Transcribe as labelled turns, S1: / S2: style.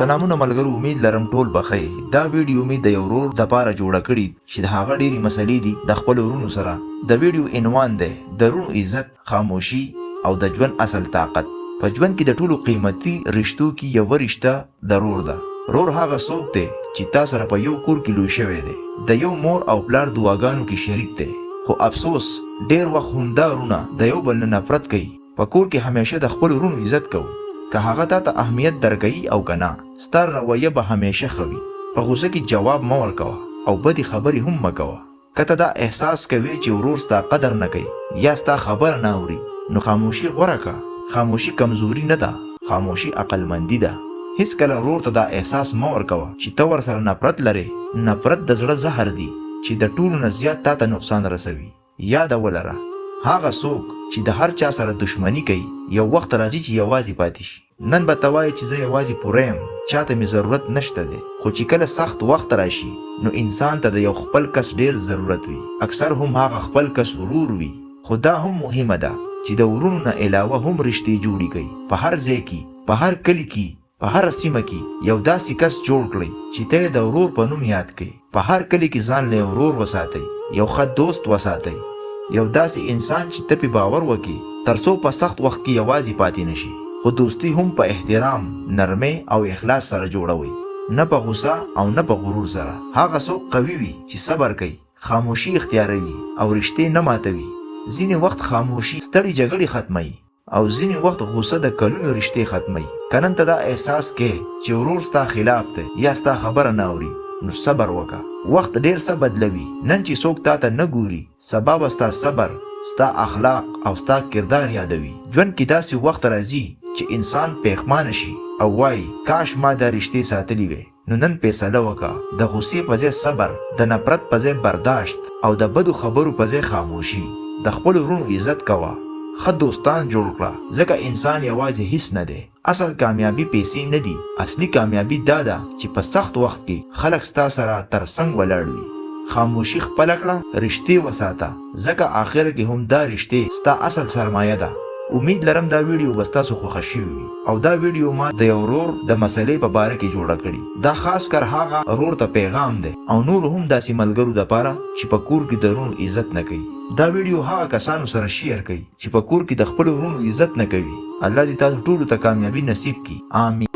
S1: سلامونه ملګرو، امید لرم ټول بخیر. دا ویډیو می د یو ورور د پاره جوړه کړې چې د هغه ډېری مسلې دي د خپل ورونو سره. د ویډیو عنوان دی د رونو عزت، خاموشي او د ژوند اصل طاقت. په ژوند کې د ټولو قیمتي رشتو کې یو رشته د رور ده. رور هغه څوک دی چې تا سره په یو کور کې لوی شوی دی، د یو مور او پلار دعاګانو کې شریک دی. خو افسوس ډېر وخت همدا رونه د یو بل نه نفرت کوي. په کور کې همیشه د خپل ورونو عزت کوو، که هغه تا ته اهمیت درکوي او که نه، ستا رویه به همیشه ښه وي. په غوسه کې جواب مه ورکوه او بدې خبرې هم مه کوه. که ته دا احساس کوې چې ورور ستا قدر نه کوي یا ستا خبره نه اوري، نو خاموشي غوره کړه. خاموشي کمزوري نه ده، خاموشي عقلمندي ده. هیڅکله ورور ته دا احساس مه ورکوه چې ته ورسره نفرت لرې. نفرت د زړه زهر دی چې د ټولو نه زیات تا ته نقصان رسوي. یاد ولره، هغه څوک چې د هر چا سره دشمني کوي یو وخت راځي چې یوازې پاتې شي. نن به ته وایې چې زه یوازې پوره یم، چاته مې ضرورت نشته دی. خو چې کله سخت وخت راشي نو انسان ته د یو خپل کس ډېر ضرورت وي. اکثر هم هغه خپل کس ورور وي. خو دا هم مهمه ده چې د ورونو نه علاوه هم رشتې جوړې کړئ. په هر ځای کې، په هر کلي کې، په هر سیمه کې یو داسې کس جوړ کړئ چې ته یې د ورور په نوم یاد کړئ. په هر کلي کې ځان له ورور وساتئ، یو ښه دوست وساتئ، یو داسې انسان چې ته پې باور وکړي تر څو په سخت وخت کې یوازې پاتې نشي. خو دوستي هم په احترام، نرمۍ او اخلاص سره جوړوئ، نه په غوسه او نه په غرور سره. هغه څوک قوي وي چې صبر کوي، خاموشي اختیاروي او رشتې نه ماتوي. ځینې وخت خاموشي ستړي جګړې ختموي او ځینې وخت غوسه د کلونو رشتې ختموي. که نن ته دا احساس کې چې ورور ستا خلاف دی یا ستا خبره نه اوري، نو صبر وکړه. وخت ډېر څه بدلوي. نن چې څوک تا ته نه ګوري، سبا به ستا صبر، ستا اخلاق او ستا کردار یادوي. ژوند کې داسې وخت راځي چې انسان پښیمانه شي او وایي کاش ما دا رشتې ساتلي وي. نو نن فیصله وکړه، د غوسې په ځای صبر، د نفرت په ځای برداشت او د بدو خبرو په ځای خاموشي. د خپل ورونو عزت کوه، ښه دوستان جوړ کړه، ځکه انسان یوازې هیڅ نه دی. اصل کامیابي پیسې نه دي، اصلي کامیابي دا ده چې په سخت وخت کې خلک ستا سره تر څنګ ولاړ وي. خاموشي خپله کړه، رشتې وساته، ځکه آخر کې هم دا رشتې ستا اصل سرمایه ده. امید لرم دا ویډیو به ستاسو خوښه شوي وي او دا ویډیو ما د یو ورور د مسلې په باره کې جوړه کړې. دا خاص کر هغه ورور ته پیغام دی او نور هم داسې ملګرو دپاره چې په کور کې د ورونو عزت نه کوي. دا ویډیو هغه کسانو سره شیر کړئ چې په کور کې د خپلو ورونو عزت نه کوي. الله دې تاسو ټولو ته کامیابي نصیب کړي. آمین.